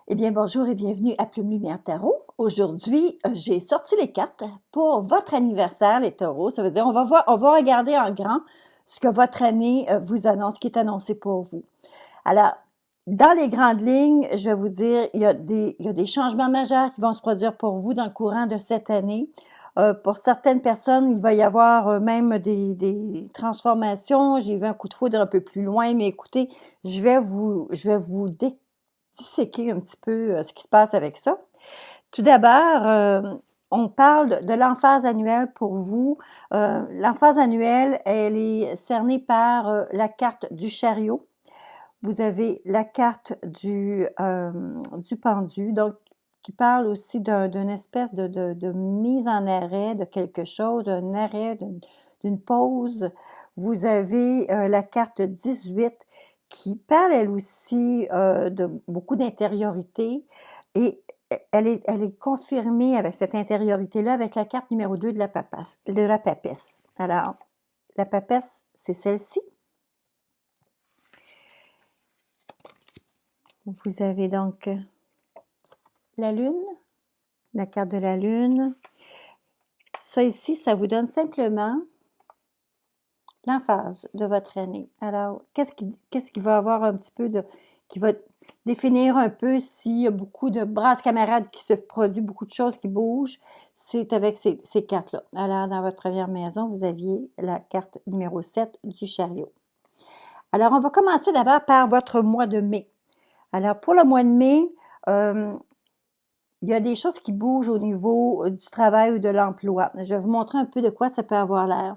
Eh bien, bonjour et bienvenue à Plume Lumière Tarot. Aujourd'hui, j'ai sorti les cartes pour votre anniversaire, les taureaux. Ça veut dire, on va regarder en grand ce que votre année vous annonce, ce qui est annoncé pour vous. Alors, dans les grandes lignes, je vais vous dire, il y a des changements majeurs qui vont se produire pour vous dans le courant de cette année. Pour certaines personnes, il va y avoir même des transformations. J'ai vu un coup de foudre un peu plus loin, mais écoutez, je vais vous disséquer un petit peu ce qui se passe avec ça. Tout d'abord, on parle de l'emphase annuelle pour vous. L'emphase annuelle, elle est cernée par la carte du chariot. Vous avez la carte du pendu, donc qui parle aussi d'une espèce de mise en arrêt de quelque chose, d'un arrêt, d'une pause. Vous avez la carte 18 qui parle elle aussi de beaucoup d'intériorité et elle est confirmée avec cette intériorité-là avec la carte numéro 2 de la papesse. Alors, la papesse, c'est celle-ci. Vous avez donc la lune, la carte de la lune. Ça ici, ça vous donne simplement l'emphase de votre année. Alors, qu'est-ce qui va avoir un petit peu qui va définir un peu s'il y a beaucoup de brasses camarades qui se produisent, beaucoup de choses qui bougent, c'est avec ces cartes-là. Alors, dans votre première maison, vous aviez la carte numéro 7 du chariot. Alors, on va commencer d'abord par votre mois de mai. Alors, pour le mois de mai, il y a des choses qui bougent au niveau du travail ou de l'emploi. Je vais vous montrer un peu de quoi ça peut avoir l'air.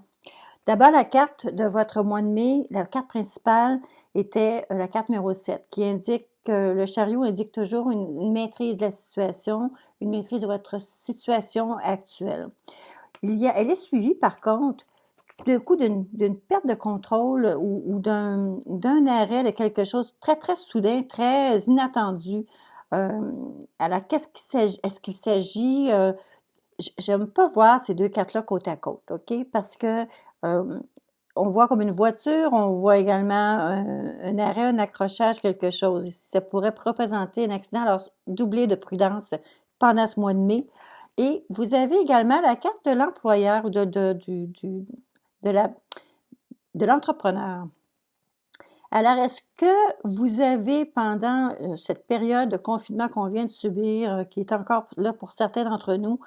D'abord, la carte de votre mois de mai, la carte principale était la carte numéro 7, qui indique que le chariot indique toujours une maîtrise de la situation, une maîtrise de votre situation actuelle. Elle est suivie, par contre, tout d'un coup d'une perte de contrôle ou d'un arrêt de quelque chose très, très soudain, très inattendu. Alors, est-ce qu'il s'agit, j'aime pas voir ces deux cartes-là côte à côte, OK? Parce que on voit comme une voiture, on voit également un arrêt, un accrochage, quelque chose. Ça pourrait représenter un accident, alors doublé de prudence pendant ce mois de mai. Et vous avez également la carte de l'employeur ou de l'entrepreneur. Alors, est-ce que vous avez, pendant cette période de confinement qu'on vient de subir, qui est encore là pour certains d'entre nous,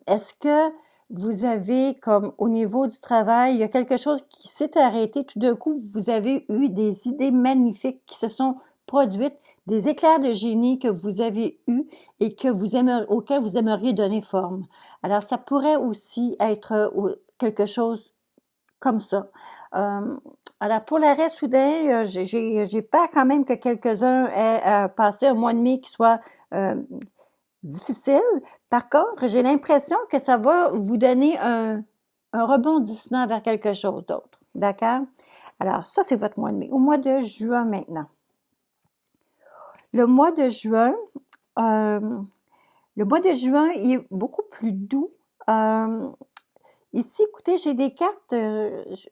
est-ce que vous avez, comme au niveau du travail, il y a quelque chose qui s'est arrêté, tout d'un coup, vous avez eu des idées magnifiques qui se sont produites, des éclairs de génie que vous avez eus et auxquels vous aimeriez donner forme. Alors, ça pourrait aussi être quelque chose comme ça. Alors, pour l'arrêt soudain, j'ai peur quand même que quelques-uns aient passé un mois de mai qui soit difficile. Par contre, j'ai l'impression que ça va vous donner un rebondissement vers quelque chose d'autre. D'accord? Alors, ça, c'est votre mois de mai. Au mois de juin maintenant. Le mois de juin, il est beaucoup plus doux. Ici, écoutez, j'ai des cartes,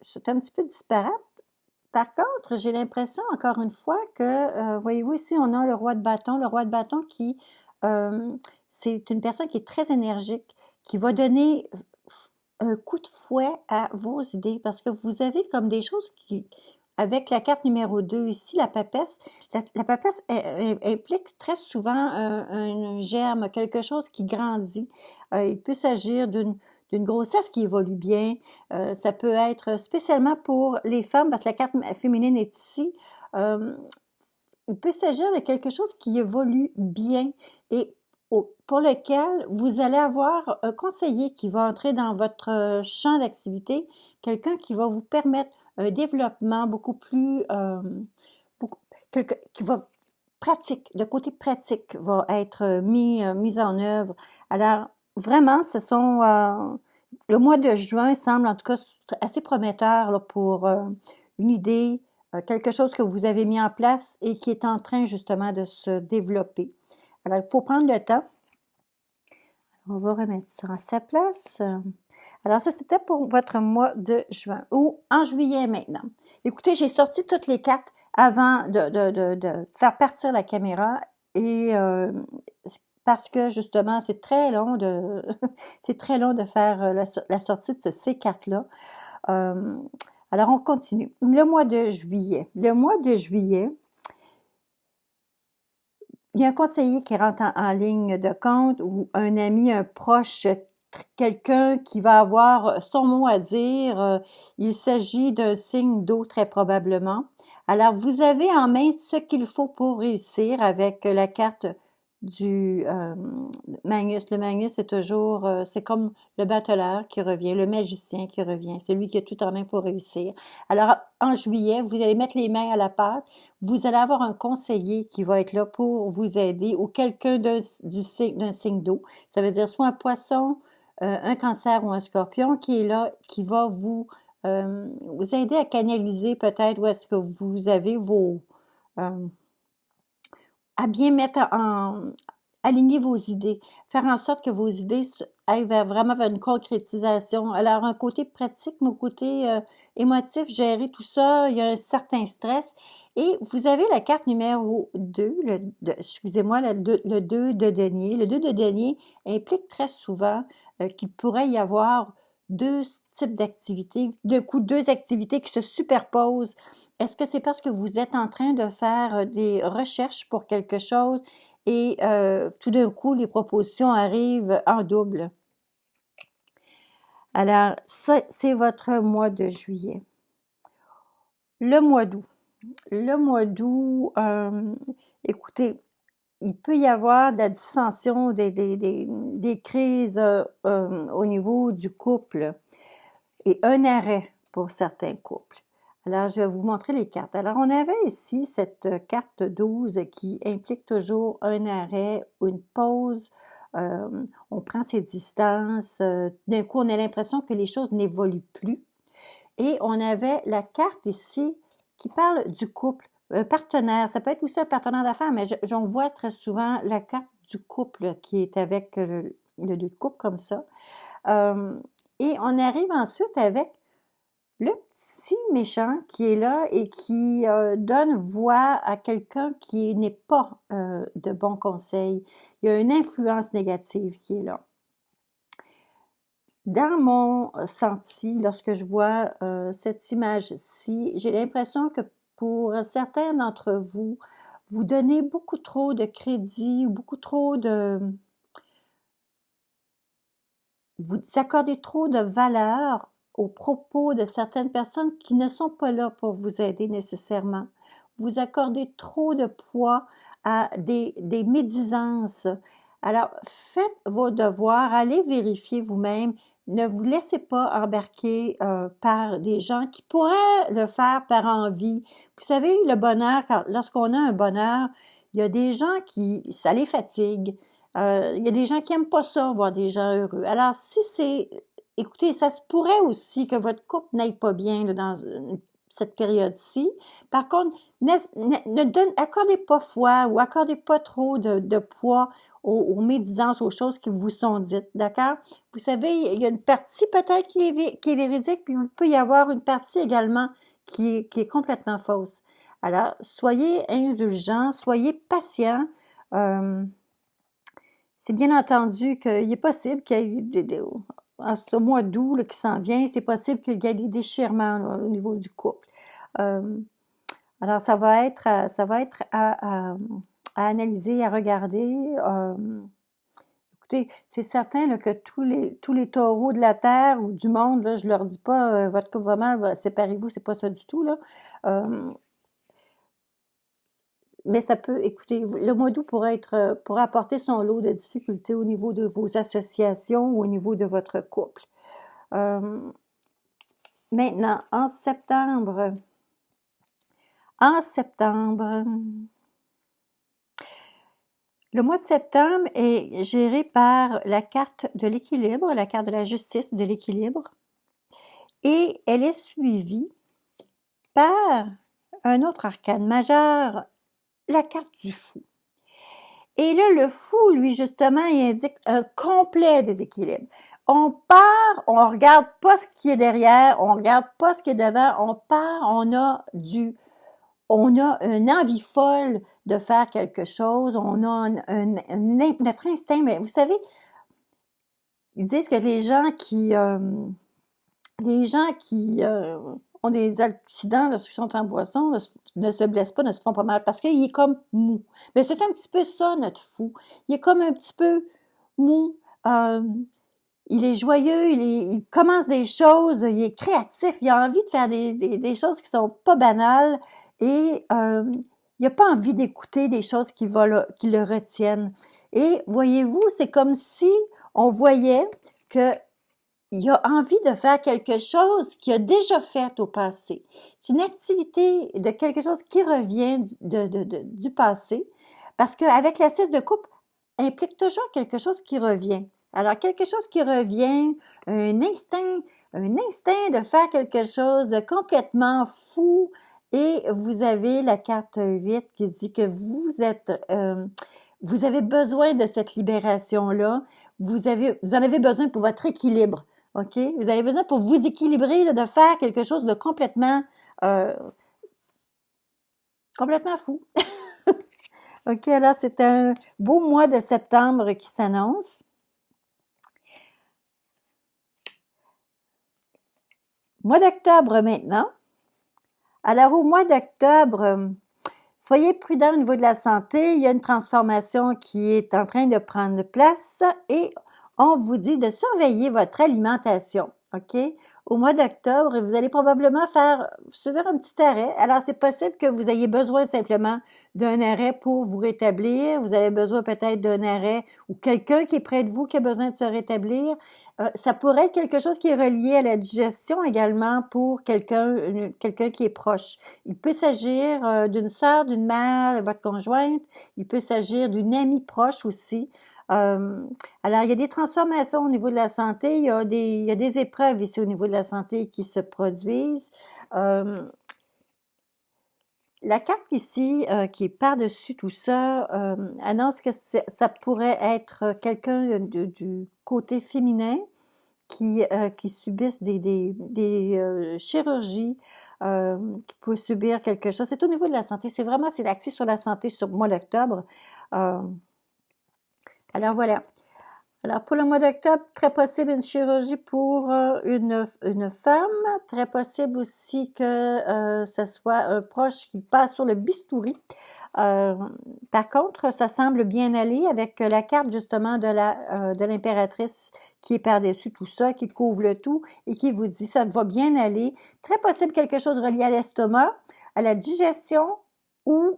c'est un petit peu disparate. Par contre, j'ai l'impression, encore une fois, que, voyez-vous, ici, on a le roi de bâton. Le roi de bâton qui, c'est une personne qui est très énergique, qui va donner un coup de fouet à vos idées, parce que vous avez comme des choses qui, avec la carte numéro 2 ici, la papesse, la papesse implique très souvent un germe, quelque chose qui grandit. Il peut s'agir d'une grossesse qui évolue bien. Ça peut être spécialement pour les femmes, parce que la carte féminine est ici. Il peut s'agir de quelque chose qui évolue bien et pour lequel vous allez avoir un conseiller qui va entrer dans votre champ d'activité, quelqu'un qui va vous permettre un développement beaucoup plus, qui va de côté pratique, va être mis en œuvre. Alors, vraiment, le mois de juin semble en tout cas assez prometteur là, pour une idée, quelque chose que vous avez mis en place et qui est en train justement de se développer. Alors, il faut prendre le temps. On va remettre ça à sa place. Alors, ça, c'était pour votre mois de juin. Ou en juillet maintenant. Écoutez, j'ai sorti toutes les cartes avant de faire partir la caméra. et parce que justement, c'est très long de c'est très long de faire la sortie de ces cartes-là. Euh, alors, on continue. Le mois de juillet. Le mois de juillet, il y a un conseiller qui rentre en ligne de compte ou un ami, un proche, quelqu'un qui va avoir son mot à dire. Il s'agit d'un signe d'eau très probablement. Alors, vous avez en main ce qu'il faut pour réussir avec la carte du Magnus. Le Magnus, c'est toujours, c'est comme le battleur qui revient, le magicien qui revient, celui qui a tout en main pour réussir. Alors, en juillet, vous allez mettre les mains à la pâte. Vous allez avoir un conseiller qui va être là pour vous aider ou quelqu'un d'un signe d'eau. Ça veut dire soit un poisson, un cancer ou un scorpion qui est là, qui va vous aider à canaliser peut-être où est-ce que vous avez euh, à bien aligner vos idées, faire en sorte que vos idées aillent vraiment vers une concrétisation. Alors, un côté pratique, mais au côté émotif, gérer tout ça, il y a un certain stress. Et vous avez la carte numéro 2, excusez-moi, le 2 de denier. Le 2 de denier implique très souvent qu'il pourrait y avoir deux types d'activités, d'un coup deux activités qui se superposent. Est-ce que c'est parce que vous êtes en train de faire des recherches pour quelque chose et tout d'un coup, les propositions arrivent en double? Alors, ça, c'est votre mois de juillet. Le mois d'août. Le mois d'août, écoutez, il peut y avoir de la dissension, des crises au niveau du couple et un arrêt pour certains couples. Alors, je vais vous montrer les cartes. Alors, on avait ici cette carte 12 qui implique toujours un arrêt, une pause. On prend ses distances. D'un coup, on a l'impression que les choses n'évoluent plus. Et on avait la carte ici qui parle du couple, un partenaire. Ça peut être aussi un partenaire d'affaires, mais j'en vois très souvent la carte du couple qui est avec le deux de couple comme ça. Et on arrive ensuite avec le petit méchant qui est là et qui donne voix à quelqu'un qui n'est pas de bons conseils. Il y a une influence négative qui est là. Dans mon senti, lorsque je vois cette image-ci, j'ai l'impression que pour certains d'entre vous, vous donnez beaucoup trop de crédit, beaucoup trop de... Vous accordez trop de valeur aux propos de certaines personnes qui ne sont pas là pour vous aider nécessairement. Vous accordez trop de poids à des médisances. Alors, faites vos devoirs, allez vérifier vous-même. Ne vous laissez pas embarquer par des gens qui pourraient le faire par envie. Vous savez, le bonheur, lorsqu'on a un bonheur, il y a des gens ça les fatigue. Il y a des gens qui aiment pas ça, voir des gens heureux. Alors, si c'est... Écoutez, ça se pourrait aussi que votre couple n'aille pas bien là, dans cette période-ci. Par contre, accordez pas foi ou accordez pas trop de poids aux médisances, aux choses qui vous sont dites, d'accord? Vous savez, il y a une partie peut-être qui est véridique, puis il peut y avoir une partie également qui est complètement fausse. Alors, soyez indulgents, soyez patients. C'est bien entendu qu'il est possible qu'il y ait en ce mois d'août là, qui s'en vient, c'est possible qu'il y ait des déchirements là, au niveau du couple. Alors, ça va être à analyser, à regarder. Écoutez, c'est certain là, que tous les taureaux de la terre ou du monde, là, je leur dis pas votre couple va mal, séparez-vous, c'est pas ça du tout là. Mais ça peut, écoutez, le mois d'août pourrait apporter son lot de difficultés au niveau de vos associations ou au niveau de votre couple. Maintenant, en septembre, le mois de septembre est géré par la carte de l'équilibre, la carte de la justice de l'équilibre, et elle est suivie par un autre arcane majeur, la carte du fou. Et là, le fou, lui, justement, il indique un complet déséquilibre. On part, on regarde pas ce qui est derrière, on regarde pas ce qui est devant, on part, on a une envie folle de faire quelque chose, on a notre instinct, mais vous savez, ils disent que les gens qui ont des accidents lorsqu'ils sont en boisson ne se blessent pas, ne se font pas mal, parce qu'il est comme mou. Mais c'est un petit peu ça, notre fou. Il est comme un petit peu mou. Euh, il est joyeux, il commence des choses, il est créatif, il a envie de faire des choses qui sont pas banales et il a pas envie d'écouter des choses qui le retiennent. Et voyez-vous, c'est comme si on voyait que il a envie de faire quelque chose qu'il a déjà fait au passé. C'est une activité de quelque chose qui revient du passé, parce qu'avec la 6 de coupe, implique toujours quelque chose qui revient. Alors, quelque chose qui revient, un instinct de faire quelque chose de complètement fou, et vous avez la carte 8 qui dit que vous avez besoin de cette libération-là, vous en avez besoin pour votre équilibre. OK? Vous avez besoin pour vous équilibrer, là, de faire quelque chose de complètement fou. OK, alors c'est un beau mois de septembre qui s'annonce. Mois d'octobre maintenant. Alors au mois d'octobre, soyez prudents au niveau de la santé. Il y a une transformation qui est en train de prendre place et on vous dit de surveiller votre alimentation. OK? Au mois d'octobre, vous allez probablement subir un petit arrêt. Alors, c'est possible que vous ayez besoin simplement d'un arrêt pour vous rétablir. Vous avez besoin peut-être d'un arrêt ou quelqu'un qui est près de vous qui a besoin de se rétablir. Ça pourrait être quelque chose qui est relié à la digestion également pour quelqu'un qui est proche. Il peut s'agir d'une sœur, d'une mère, de votre conjointe. Il peut s'agir d'une amie proche aussi. Alors, il y a des transformations au niveau de la santé, il y a des épreuves ici au niveau de la santé qui se produisent. La carte ici, qui est par-dessus tout ça, annonce que ça pourrait être quelqu'un du côté féminin qui subissent des chirurgies, qui peut subir quelque chose. C'est au niveau de la santé. C'est axé sur la santé sur le mois d'octobre. Alors voilà. Alors pour le mois d'octobre, très possible une chirurgie pour une femme, très possible aussi que ce soit un proche qui passe sur le bistouri. Par contre, ça semble bien aller avec la carte justement de l'impératrice qui est par-dessus tout ça, qui couvre le tout et qui vous dit ça va bien aller. Très possible quelque chose relié à l'estomac, à la digestion, ou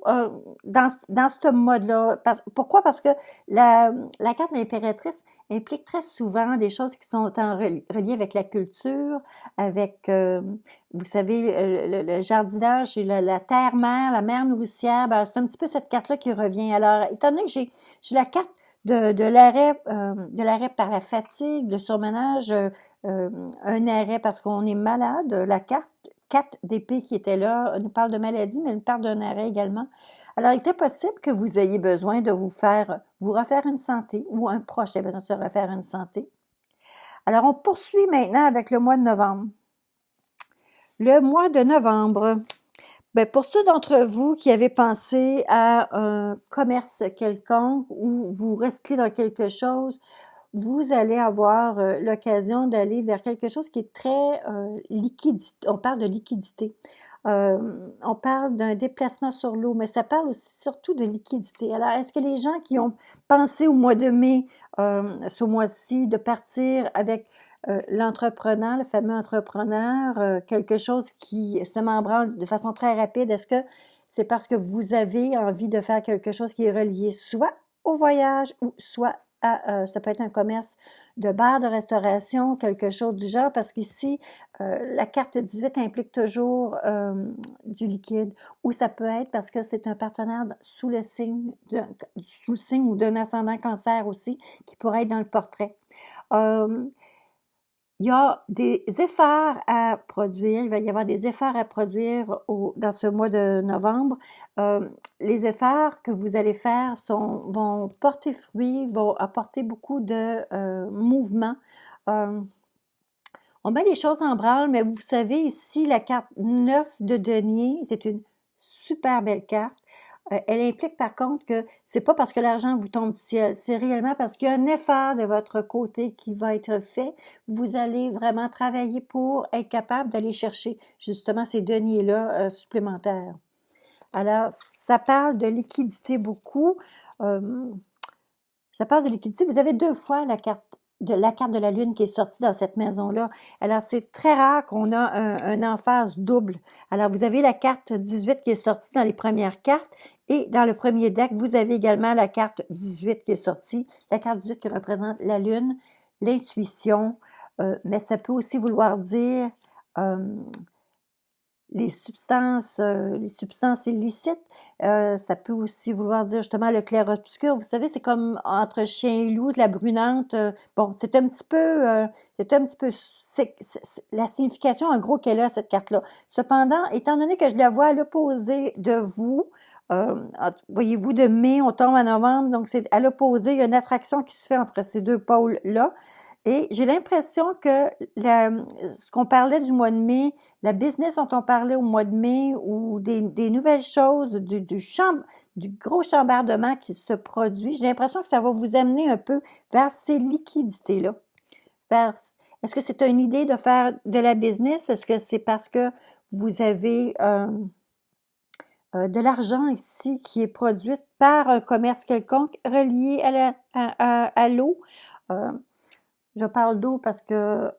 dans ce mode-là. Pourquoi? Parce que la carte de l'impératrice implique très souvent des choses qui sont reliées avec la culture, avec, vous savez, le jardinage et la terre-mère, la mère nourricière. Ben, c'est un petit peu cette carte-là qui revient. Alors, étant donné que j'ai la carte de l'arrêt par la fatigue, le surmenage, un arrêt parce qu'on est malade, la carte 4 d'épée qui était là nous parle de maladie, mais nous parle d'un arrêt également. Alors, il était possible que vous ayez besoin de vous refaire une santé, ou un proche ait besoin de se refaire une santé. Alors, on poursuit maintenant avec le mois de novembre. Le mois de novembre, ben pour ceux d'entre vous qui avaient pensé à un commerce quelconque ou vous restez dans quelque chose, vous allez avoir l'occasion d'aller vers quelque chose qui est très liquidité. On parle de liquidité. On parle d'un déplacement sur l'eau, mais ça parle aussi surtout de liquidité. Alors, est-ce que les gens qui ont pensé au mois de mai, ce mois-ci, de partir avec l'entrepreneur, le fameux entrepreneur, quelque chose qui se met en branle de façon très rapide, est-ce que c'est parce que vous avez envie de faire quelque chose qui est relié soit au voyage ou soit ça peut être un commerce de bar, de restauration, quelque chose du genre, parce qu'ici, la carte 18 implique toujours du liquide, ou ça peut être parce que c'est un partenaire sous le signe ou d'un ascendant cancer aussi, qui pourrait être dans le portrait. Il y a des efforts à produire, il va y avoir des efforts à produire dans ce mois de novembre. Les efforts que vous allez faire vont porter fruit, vont apporter beaucoup de mouvement. On met les choses en branle, mais vous savez ici, la carte 9 de denier, c'est une super belle carte. Elle implique par contre que c'est pas parce que l'argent vous tombe du ciel, c'est réellement parce qu'il y a un effort de votre côté qui va être fait. Vous allez vraiment travailler pour être capable d'aller chercher justement ces deniers-là supplémentaires. Alors, ça parle de liquidité beaucoup. Euh, Ça parle de liquidité. Vous avez 2 fois la carte de la Lune qui est sortie dans cette maison-là. Alors, c'est très rare qu'on a un emphase double. Alors, vous avez la carte 18 qui est sortie dans les premières cartes et dans le premier deck, vous avez également la carte 18 qui est sortie. La carte 18 qui représente la Lune, l'intuition, mais ça peut aussi vouloir dire euh, les substances illicites. Ça peut aussi vouloir dire justement le clair-obscur. Vous savez, c'est comme entre chien et loup, de la brunante. Bon, la signification en gros qu'elle a, cette carte-là. Cependant, étant donné que je la vois à l'opposé de vous, voyez-vous, de mai, on tombe en novembre, donc c'est à l'opposé, il y a une attraction qui se fait entre ces deux pôles-là. Et j'ai l'impression que ce qu'on parlait du mois de mai, la business dont on parlait au mois de mai ou des nouvelles choses, du gros chambardement qui se produit, j'ai l'impression que ça va vous amener un peu vers ces liquidités-là. Est-ce que c'est une idée de faire de la business? Est-ce que c'est parce que vous avez de l'argent ici qui est produit par un commerce quelconque relié à l'eau? Je parle d'eau parce que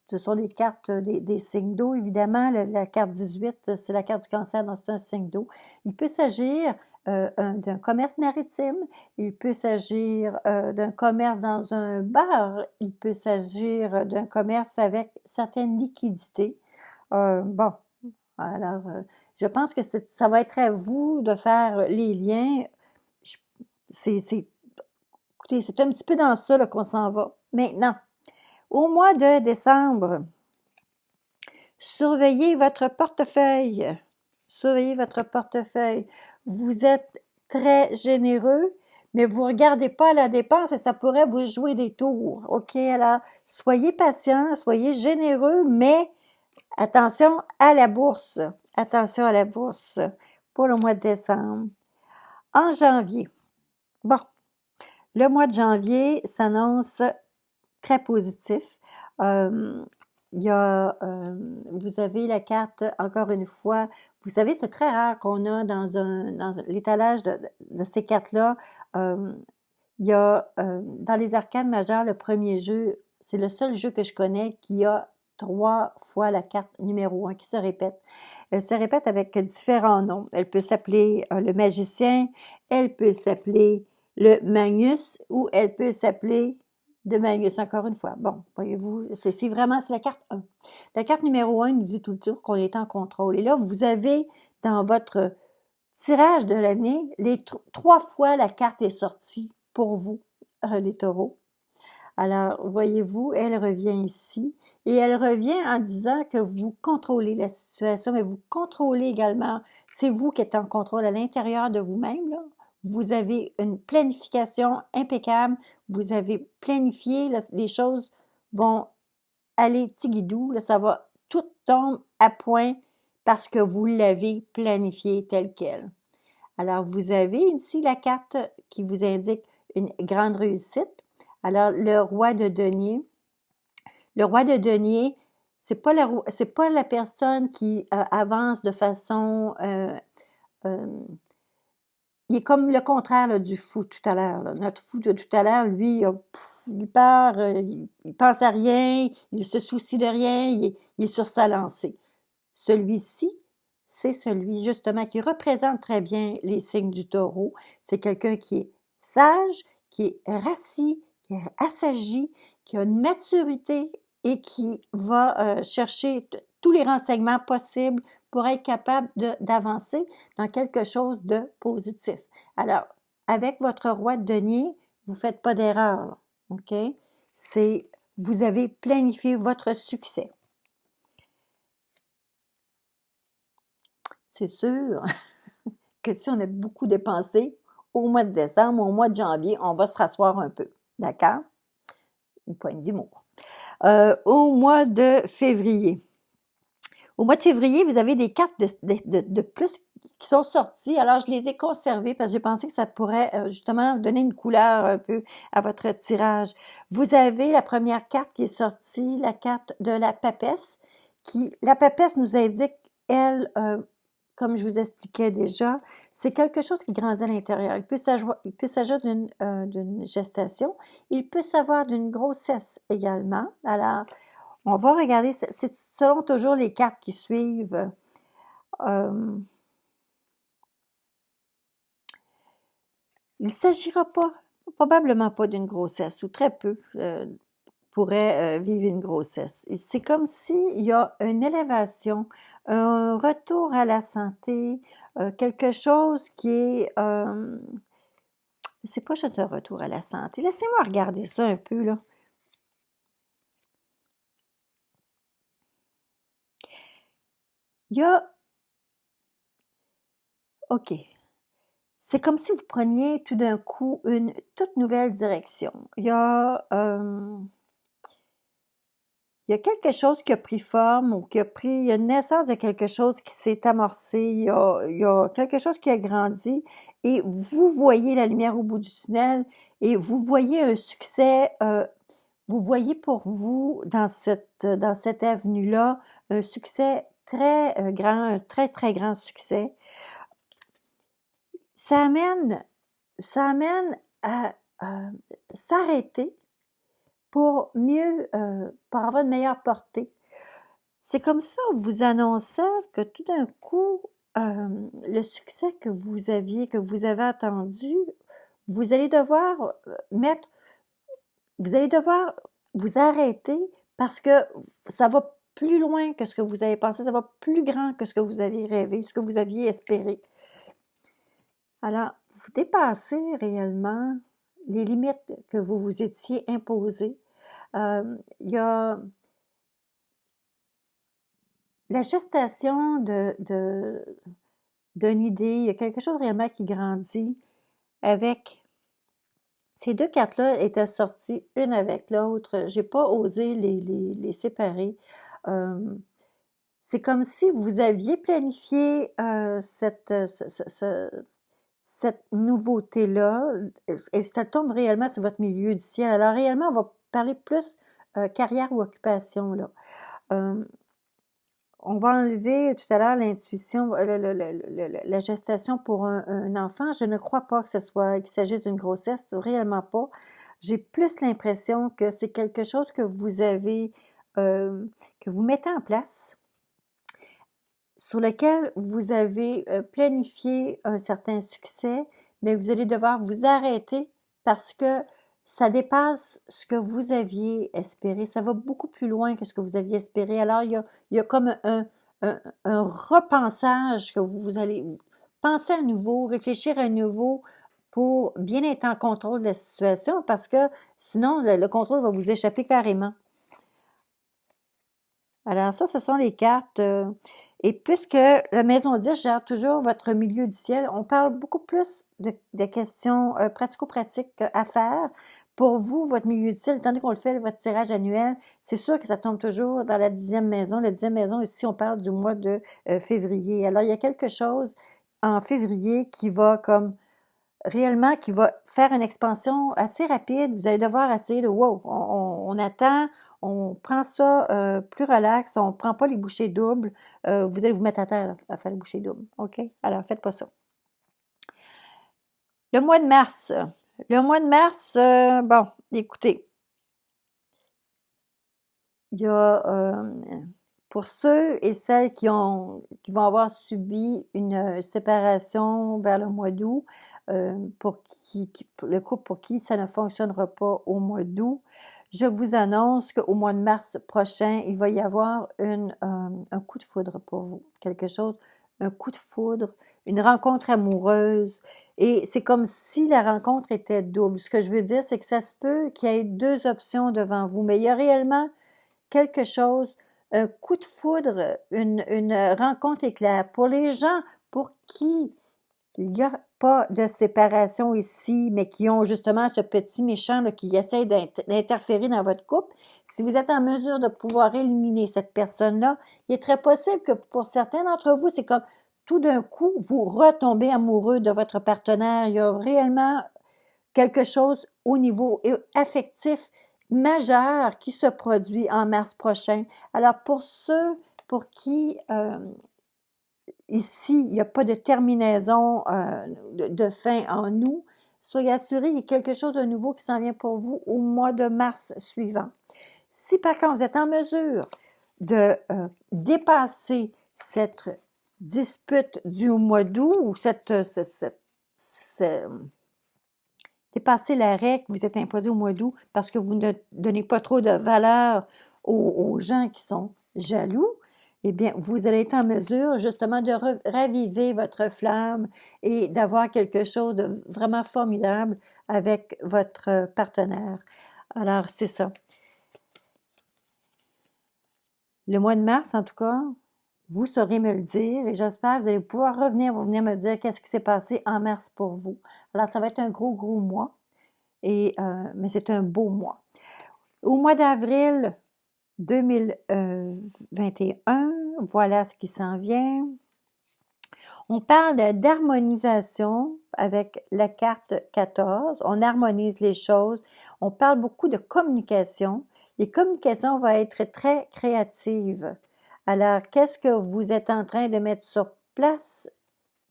ce sont des cartes, des signes d'eau, évidemment. La carte 18, c'est la carte du cancer, donc c'est un signe d'eau. Il peut s'agir d'un commerce maritime, il peut s'agir d'un commerce dans un bar, il peut s'agir d'un commerce avec certaines liquidités. Bon, alors, je pense que ça va être à vous de faire les liens. Écoutez, c'est un petit peu dans ça qu'on s'en va. Maintenant, au mois de décembre, surveillez votre portefeuille. Surveillez votre portefeuille. Vous êtes très généreux, mais vous ne regardez pas la dépense et ça pourrait vous jouer des tours. OK? Alors, soyez patient, soyez généreux, mais attention à la bourse. Attention à la bourse pour le mois de décembre. En janvier, bon, le mois de janvier s'annonce très positif. Vous avez la carte, encore une fois, vous savez, c'est très rare qu'on a dans l'étalage de ces cartes-là. Il y a dans les arcanes majeures, le premier jeu, c'est le seul jeu que je connais qui a 3 fois la carte numéro 1 qui se répète. Elle se répète avec différents noms. Elle peut s'appeler le magicien, elle peut s'appeler le Magnus ou elle peut s'appeler de Magnus, encore une fois. Bon, voyez-vous, c'est la carte 1. La carte numéro 1 nous dit tout le temps qu'on est en contrôle. Et là, vous avez dans votre tirage de l'année, 3 fois la carte est sortie pour vous, les taureaux. Alors, voyez-vous, elle revient ici et elle revient en disant que vous contrôlez la situation, mais vous contrôlez également, c'est vous qui êtes en contrôle à l'intérieur de vous-même, là. Vous avez une planification impeccable, vous avez planifié, là, les choses vont aller tigidou, là, ça va, tout tombe à point parce que vous l'avez planifié tel quel. Alors, vous avez ici la carte qui vous indique une grande réussite. Alors, le roi de denier. Le roi de denier, c'est pas la personne qui avance de façon... il est comme le contraire là, du fou tout à l'heure. Notre fou de tout à l'heure, lui, il part, il pense à rien, il se soucie de rien, il est sur sa lancée. Celui-ci, c'est celui justement qui représente très bien les signes du taureau. C'est quelqu'un qui est sage, qui est rassis, qui est assagi, qui a une maturité et qui va chercher tous les renseignements possibles pour être capable d'avancer dans quelque chose de positif. Alors, avec votre roi de denier, vous ne faites pas d'erreur, OK? Vous avez planifié votre succès. C'est sûr que si on a beaucoup dépensé au mois de décembre, au mois de janvier, on va se rasseoir un peu. D'accord? Une poignée d'humour. Au mois de février. Au mois de février, vous avez des cartes de plus qui sont sorties. Alors, je les ai conservées parce que j'ai pensé que ça pourrait justement donner une couleur un peu à votre tirage. Vous avez la première carte qui est sortie, la carte de la papesse, la papesse nous indique, elle, comme je vous expliquais déjà, c'est quelque chose qui grandit à l'intérieur. Il peut s'agir d'une gestation. Il peut s'avoir d'une grossesse également. Alors, on va regarder, c'est selon toujours les cartes qui suivent. Il ne s'agira pas, probablement pas d'une grossesse, ou très peu pourraient vivre une grossesse. C'est comme s'il y a une élévation, un retour à la santé, quelque chose qui est... c'est pas juste un retour à la santé. Laissez-moi regarder ça un peu, là. Il y a... OK. C'est comme si vous preniez tout d'un coup une toute nouvelle direction. Il y a quelque chose qui a pris forme ou il y a une naissance de quelque chose qui s'est amorcé, il y a quelque chose qui a grandi et vous voyez la lumière au bout du tunnel et vous voyez un succès, vous voyez pour vous dans cette avenue-là un succès très grand, un très très grand succès. Ça amène à s'arrêter pour mieux, pour avoir une meilleure portée. C'est comme ça, on vous annonçait que tout d'un coup, le succès que vous avez attendu, vous allez devoir vous allez devoir vous arrêter parce que ça va plus loin que ce que vous avez pensé, ça va plus grand que ce que vous aviez rêvé, ce que vous aviez espéré. Alors, vous dépassez réellement les limites que vous vous étiez imposées. Il y a la gestation d'une idée, il y a quelque chose réellement qui grandit avec... Ces deux cartes-là étaient sorties une avec l'autre. J'ai pas osé les séparer. C'est comme si vous aviez planifié cette nouveauté-là, et ça tombe réellement sur votre milieu du ciel. Alors réellement, on va parler plus carrière ou occupation, là. On va enlever tout à l'heure l'intuition, la gestation pour un enfant. Je ne crois pas qu'il s'agisse d'une grossesse, réellement pas. J'ai plus l'impression que c'est quelque chose que vous avez, que vous mettez en place, sur lequel vous avez planifié un certain succès, mais vous allez devoir vous arrêter parce que ça dépasse ce que vous aviez espéré. Ça va beaucoup plus loin que ce que vous aviez espéré. Alors, il y a comme un repensage que vous allez penser à nouveau, réfléchir à nouveau pour bien être en contrôle de la situation parce que sinon, le contrôle va vous échapper carrément. Alors ça, ce sont les cartes. Et puisque la maison 10 gère toujours votre milieu du ciel, on parle beaucoup plus de questions pratico-pratiques à faire. Pour vous, votre milieu du ciel, étant donné qu'on le fait, votre tirage annuel, c'est sûr que ça tombe toujours dans la 10e maison. La 10e maison, ici, on parle du mois de février. Alors, il y a quelque chose en février qui va comme réellement qui va faire une expansion assez rapide. Vous allez devoir essayer de wow, on attend, on prend ça plus relax, on prend pas les bouchées doubles. Vous allez vous mettre à terre là, à faire les bouchées doubles. OK? Alors, faites pas ça. Le mois de mars. Le mois de mars, bon, écoutez, il y a pour ceux et celles qui vont avoir subi une séparation vers le mois d'août, pour le couple pour qui ça ne fonctionnera pas au mois d'août, je vous annonce qu'au mois de mars prochain, il va y avoir un coup de foudre pour vous. Quelque chose, un coup de foudre, une rencontre amoureuse. Et c'est comme si la rencontre était double. Ce que je veux dire, c'est que ça se peut qu'il y ait deux options devant vous, mais il y a réellement quelque chose, un coup de foudre, une rencontre éclair. Pour les gens pour qui il n'y a pas de séparation ici, mais qui ont justement ce petit méchant là, qui essaie d'interférer dans votre couple. Si vous êtes en mesure de pouvoir éliminer cette personne-là, il est très possible que pour certains d'entre vous, c'est comme tout d'un coup, vous retombez amoureux de votre partenaire. Il y a réellement quelque chose au niveau affectif majeur qui se produit en mars prochain. Alors pour ceux pour qui ici, il n'y a pas de terminaison de fin en nous, soyez assurés, il y a quelque chose de nouveau qui s'en vient pour vous au mois de mars suivant. Si par contre vous êtes en mesure de dépasser cette dispute du mois d'août ou dépasser la règle que vous êtes imposée au mois d'août parce que vous ne donnez pas trop de valeur aux gens qui sont jaloux, eh bien, vous allez être en mesure justement de raviver votre flamme et d'avoir quelque chose de vraiment formidable avec votre partenaire. Alors, c'est ça. Le mois de mars, en tout cas, vous saurez me le dire et j'espère que vous allez pouvoir revenir me dire qu'est-ce qui s'est passé en mars pour vous. Alors, ça va être un gros mois, mais c'est un beau mois. Au mois d'avril 2021, voilà ce qui s'en vient. On parle d'harmonisation avec la carte 14. On harmonise les choses. On parle beaucoup de communication. Les communications vont être très créatives. Alors, qu'est-ce que vous êtes en train de mettre sur place?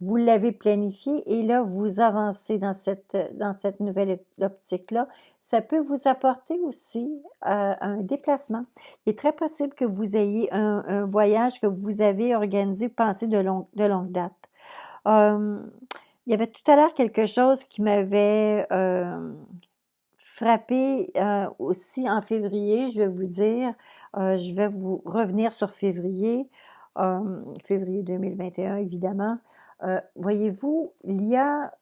Vous l'avez planifié et là, vous avancez dans cette nouvelle optique-là. Ça peut vous apporter aussi un déplacement. Il est très possible que vous ayez un voyage que vous avez organisé, pensé de longue date. Il y avait tout à l'heure quelque chose qui m'avait frappé aussi en février, je vais vous dire. Je vais vous revenir sur février 2021, évidemment. Voyez-vous, il y a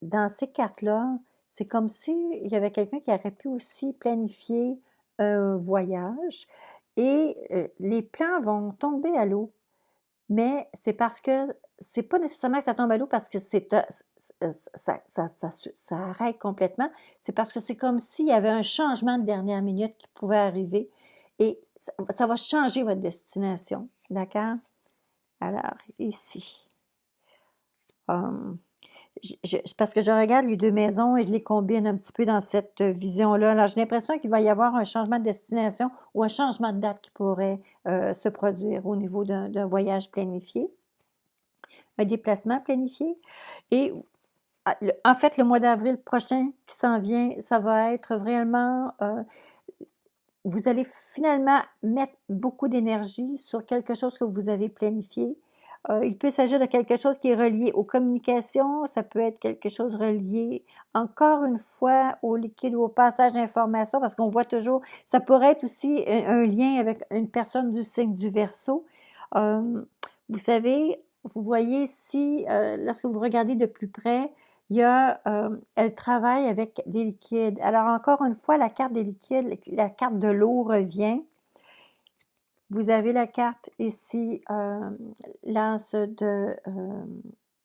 dans ces cartes-là, c'est comme s'il y avait quelqu'un qui aurait pu aussi planifier un voyage et les plans vont tomber à l'eau. Mais c'est parce que c'est pas nécessairement que ça tombe à l'eau parce que ça arrête complètement. C'est parce que c'est comme s'il y avait un changement de dernière minute qui pouvait arriver et ça va changer votre destination. D'accord? Alors, ici. C'est parce que je regarde les deux maisons et je les combine un petit peu dans cette vision-là. Alors, j'ai l'impression qu'il va y avoir un changement de destination ou un changement de date qui pourrait se produire au niveau d'un voyage planifié, un déplacement planifié. Et en fait, le mois d'avril prochain qui s'en vient, ça va être vraiment... vous allez finalement mettre beaucoup d'énergie sur quelque chose que vous avez planifié. Il peut s'agir de quelque chose qui est relié aux communications, ça peut être quelque chose relié, encore une fois, au liquide ou au passage d'informations, parce qu'on voit toujours, ça pourrait être aussi un lien avec une personne du signe du Verseau. Vous savez, vous voyez ici, lorsque vous regardez de plus près, elle travaille avec des liquides. Alors, encore une fois, la carte des liquides, la carte de l'eau revient. Vous avez la carte ici, l'as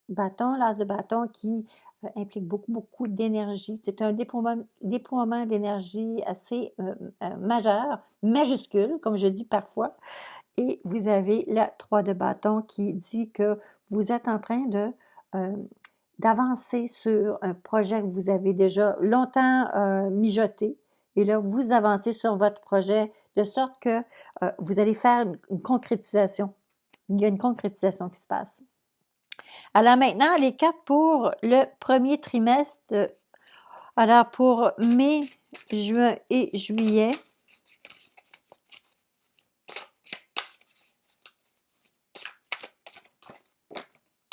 de bâton qui implique beaucoup d'énergie. C'est un déploiement d'énergie assez majeur, majuscule, comme je dis parfois. Et vous avez la 3 de bâton qui dit que vous êtes en train d'avancer sur un projet que vous avez déjà longtemps mijoté. Et là, vous avancez sur votre projet de sorte que vous allez faire une concrétisation. Il y a une concrétisation qui se passe. Alors maintenant, les cartes pour le premier trimestre. Alors pour mai, juin et juillet.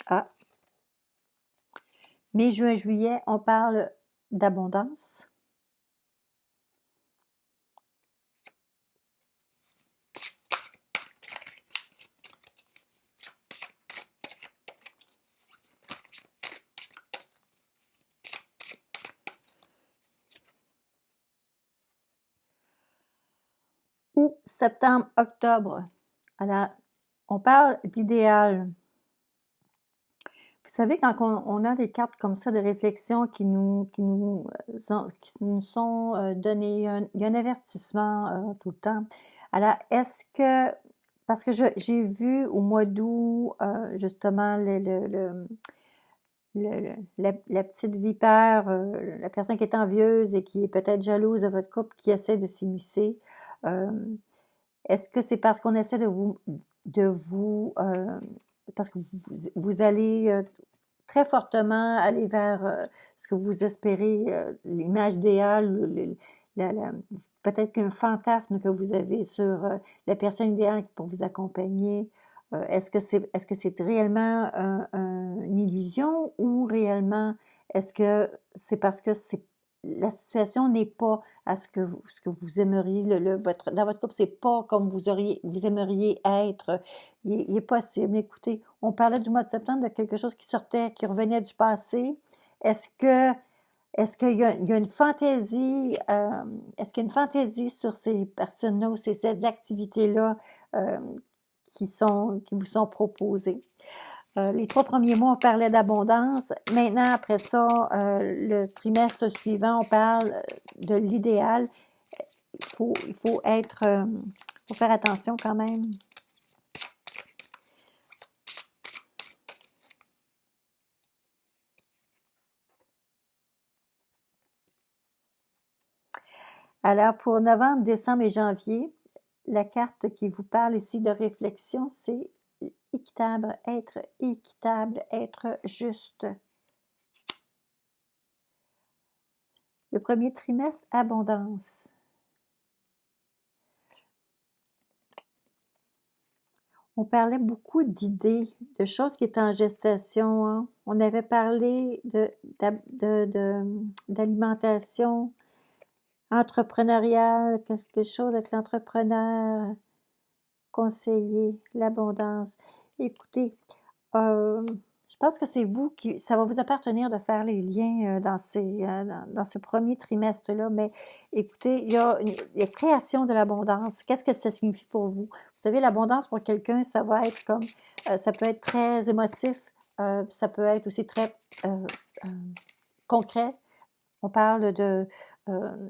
Ah. Mai, juin, juillet, on parle d'abondance. Ou septembre, octobre. Alors, on parle d'idéal. savez, quand on a des cartes comme ça de réflexion qui nous sont données, il y a un avertissement tout le temps. Alors, est-ce que, parce que j'ai vu au mois d'août, justement, la petite vipère, la personne qui est envieuse et qui est peut-être jalouse de votre couple, qui essaie de s'immiscer. Euh, Est-ce que c'est parce qu'on essaie parce que vous allez très fortement aller vers ce que vous espérez, l'image idéale, peut-être qu'un fantasme que vous avez sur la personne idéale pour vous accompagner. Est-ce que c'est réellement une illusion ou réellement est-ce que c'est parce que la situation n'est pas à ce que vous aimeriez, dans votre couple, c'est pas comme vous aimeriez être. Il est possible. Écoutez, on parlait du mois de septembre de quelque chose qui sortait, qui revenait du passé. Est-ce que, il y a une fantaisie, est-ce qu'il y a une fantaisie sur ces personnes-là ou ces activités-là euh, qui vous sont proposées? Les 3 premiers mois, on parlait d'abondance. Maintenant, après ça, le trimestre suivant, on parle de l'idéal. Il faut faut faire attention quand même. Alors, pour novembre, décembre et janvier, la carte qui vous parle ici de réflexion, c'est équitable, être juste. Le premier trimestre, abondance. On parlait beaucoup d'idées, de choses qui étaient en gestation, hein. On avait parlé d'alimentation entrepreneuriale, quelque chose avec l'entrepreneur, conseiller, l'abondance. Écoutez, je pense que c'est ça va vous appartenir de faire les liens dans ce premier trimestre-là. Mais écoutez, il y a création de l'abondance. Qu'est-ce que ça signifie pour vous? Vous savez, l'abondance pour quelqu'un, ça va être comme, ça peut être très émotif, ça peut être aussi très euh, euh, concret. On parle de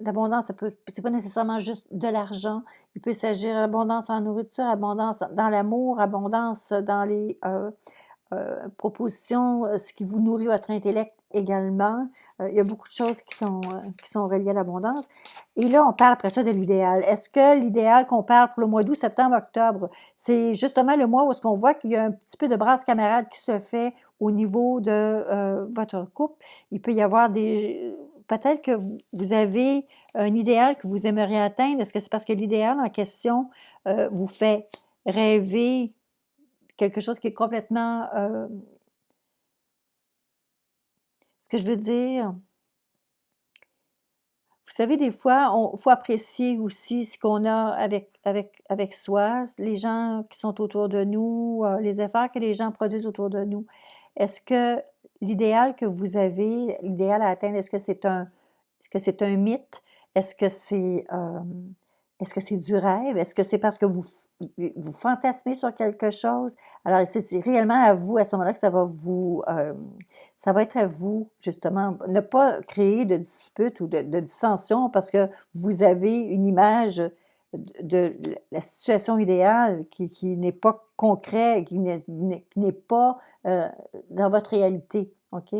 l'abondance, c'est pas nécessairement juste de l'argent. Il peut s'agir d'abondance en nourriture, abondance dans l'amour, abondance dans les propositions, ce qui vous nourrit votre intellect également. Il y a beaucoup de choses qui sont reliées à l'abondance. Et là, on parle après ça de l'idéal. Est-ce que l'idéal qu'on parle pour le mois d'août, septembre, octobre, c'est justement le mois où est-ce qu'on voit qu'il y a un petit peu de brasse camarade qui se fait au niveau de votre couple? Il peut y avoir peut-être que vous avez un idéal que vous aimeriez atteindre. Est-ce que c'est parce que l'idéal en question vous fait rêver quelque chose qui est complètement... ce que je veux dire, vous savez, des fois, il faut apprécier aussi ce qu'on a avec soi, les gens qui sont autour de nous, les efforts que les gens produisent autour de nous. Est-ce que l'idéal que vous avez, l'idéal à atteindre, est-ce que c'est un mythe? Est-ce que c'est est-ce que c'est du rêve? Est-ce que c'est parce que vous fantasmez sur quelque chose? Alors, c'est réellement à vous, à ce moment-là, que ça va être à vous, justement, ne pas créer de dispute ou de dissension parce que vous avez une image de la situation idéale qui n'est pas concret, qui n'est pas dans votre réalité, OK?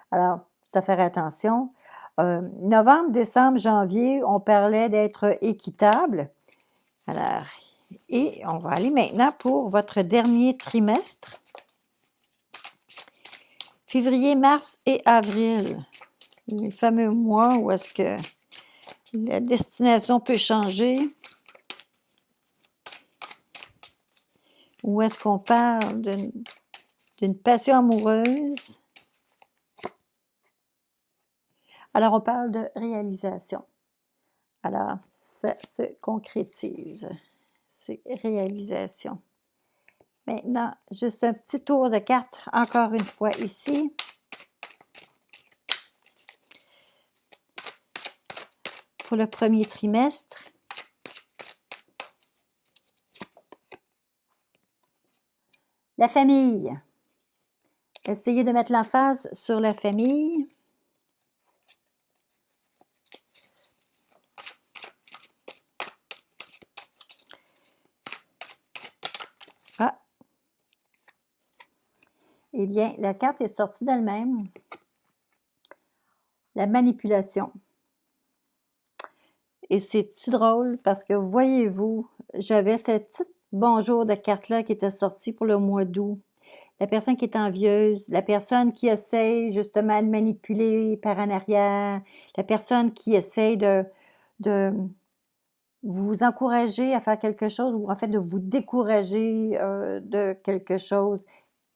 Alors, ça faire attention. Novembre, décembre, janvier, on parlait d'être équitable. Alors, et on va aller maintenant pour votre dernier trimestre. Février, mars et avril. Les fameux mois où est-ce que la destination peut changer. Où est-ce qu'on parle d'une passion amoureuse. Alors, on parle de réalisation. Alors, ça se concrétise. C'est réalisation. Maintenant, juste un petit tour de cartes, encore une fois ici. Pour le premier trimestre. La famille. Essayez de mettre l'emphase sur la famille. Ah! Eh bien, la carte est sortie d'elle-même. La manipulation. Et c'est-tu drôle? Parce que, voyez-vous, j'avais cette petite bonjour de carte-là qui était sortie pour le mois d'août. La personne qui est envieuse, la personne qui essaye justement de manipuler par en arrière, la personne qui essaye de vous encourager à faire quelque chose ou en fait de vous décourager de quelque chose.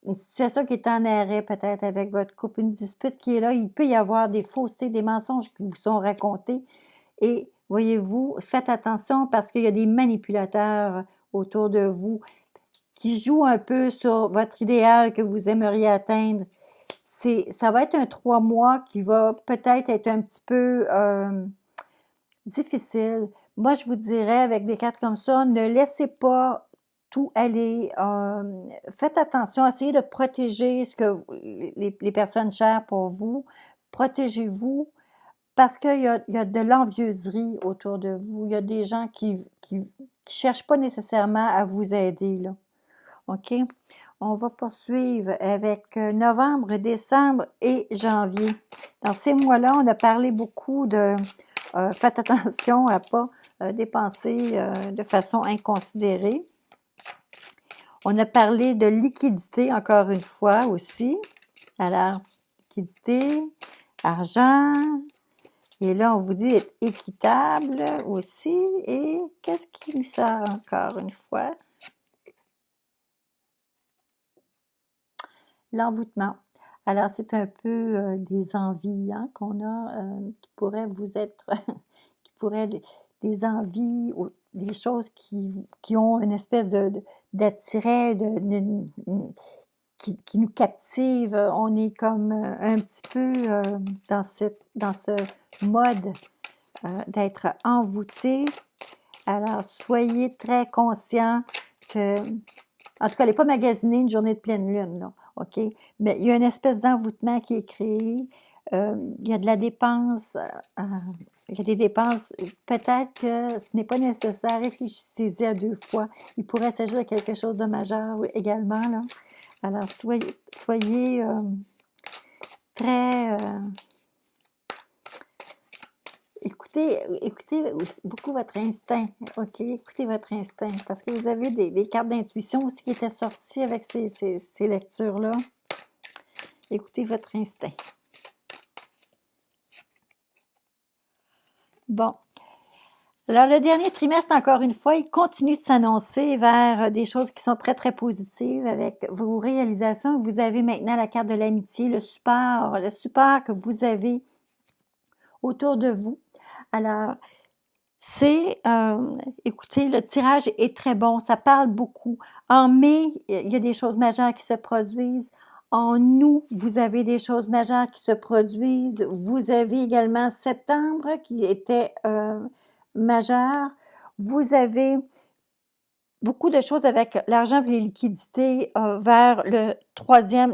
Une situation qui est en arrêt peut-être avec votre couple, une dispute qui est là, il peut y avoir des faussetés, des mensonges qui vous sont racontés. Et voyez-vous, faites attention parce qu'il y a des manipulateurs autour de vous qui jouent un peu sur votre idéal que vous aimeriez atteindre. Ça va être un 3 mois qui va peut-être être un petit peu difficile. Moi, je vous dirais, avec des cartes comme ça, ne laissez pas tout aller. Faites attention, essayez de protéger ce que les personnes chères pour vous. Protégez-vous parce qu'il y a de l'envieuserie autour de vous. Il y a des gens qui cherchent pas nécessairement à vous aider, là. OK? On va poursuivre avec novembre, décembre et janvier. Dans ces mois-là, on a parlé beaucoup de faites attention à pas dépenser de façon inconsidérée. On a parlé de liquidité encore une fois aussi. Alors, liquidité, argent. Et là, on vous dit être équitable aussi. Et qu'est-ce qui nous sort encore une fois? L'envoûtement. Alors, c'est un peu des envies hein, qu'on a qui pourraient vous être, qui pourraient des envies, ou des choses qui ont une espèce d'attrait, qui nous captive. On est comme un petit peu dans ce mode d'être envoûté. Alors, soyez très conscients que, en tout cas, elle n'est pas magasinée une journée de pleine lune, là. OK? Mais il y a une espèce d'envoûtement qui est créé. Il y a de la dépense. Il y a des dépenses. Peut-être que ce n'est pas nécessaire. Réfléchissez-y à 2 fois. Il pourrait s'agir de quelque chose de majeur également, là. Alors, soyez très... écoutez beaucoup votre instinct, OK? Écoutez votre instinct, parce que vous avez des cartes d'intuition aussi qui étaient sorties avec ces lectures-là. Écoutez votre instinct. Bon. Alors, le dernier trimestre, encore une fois, il continue de s'annoncer vers des choses qui sont très, très positives avec vos réalisations. Vous avez maintenant la carte de l'amitié, le support que vous avez autour de vous. Alors, écoutez, le tirage est très bon, ça parle beaucoup. En mai, il y a des choses majeures qui se produisent. En août, vous avez des choses majeures qui se produisent. Vous avez également septembre qui était majeur. Vous avez beaucoup de choses avec l'argent et les liquidités vers le troisième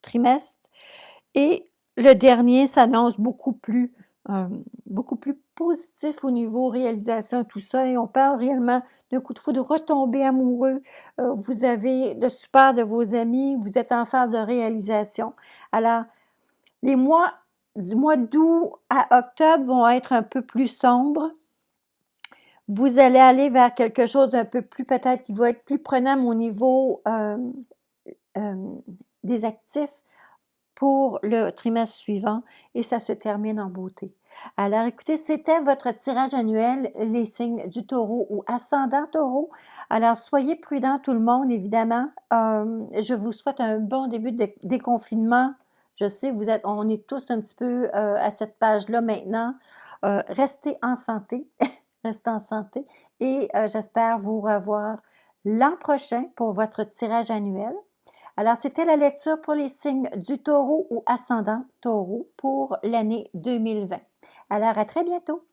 trimestre. Et le dernier s'annonce beaucoup plus positif au niveau réalisation, tout ça. Et on parle réellement d'un coup de foudre, de retomber amoureux. Vous avez le support de vos amis. Vous êtes en phase de réalisation. Alors, les mois du mois d'août à octobre vont être un peu plus sombres. Vous allez aller vers quelque chose d'un peu plus, peut-être, qui va être plus prenant au niveau des actifs pour le trimestre suivant et ça se termine en beauté. Alors écoutez, c'était votre tirage annuel, les signes du taureau ou ascendant taureau. Alors soyez prudents tout le monde, évidemment. Je vous souhaite un bon début de déconfinement. Je sais, on est tous un petit peu à cette page-là maintenant. Restez en santé, restez en santé et j'espère vous revoir l'an prochain pour votre tirage annuel. Alors, c'était la lecture pour les signes du taureau ou ascendant taureau pour l'année 2020. Alors, à très bientôt!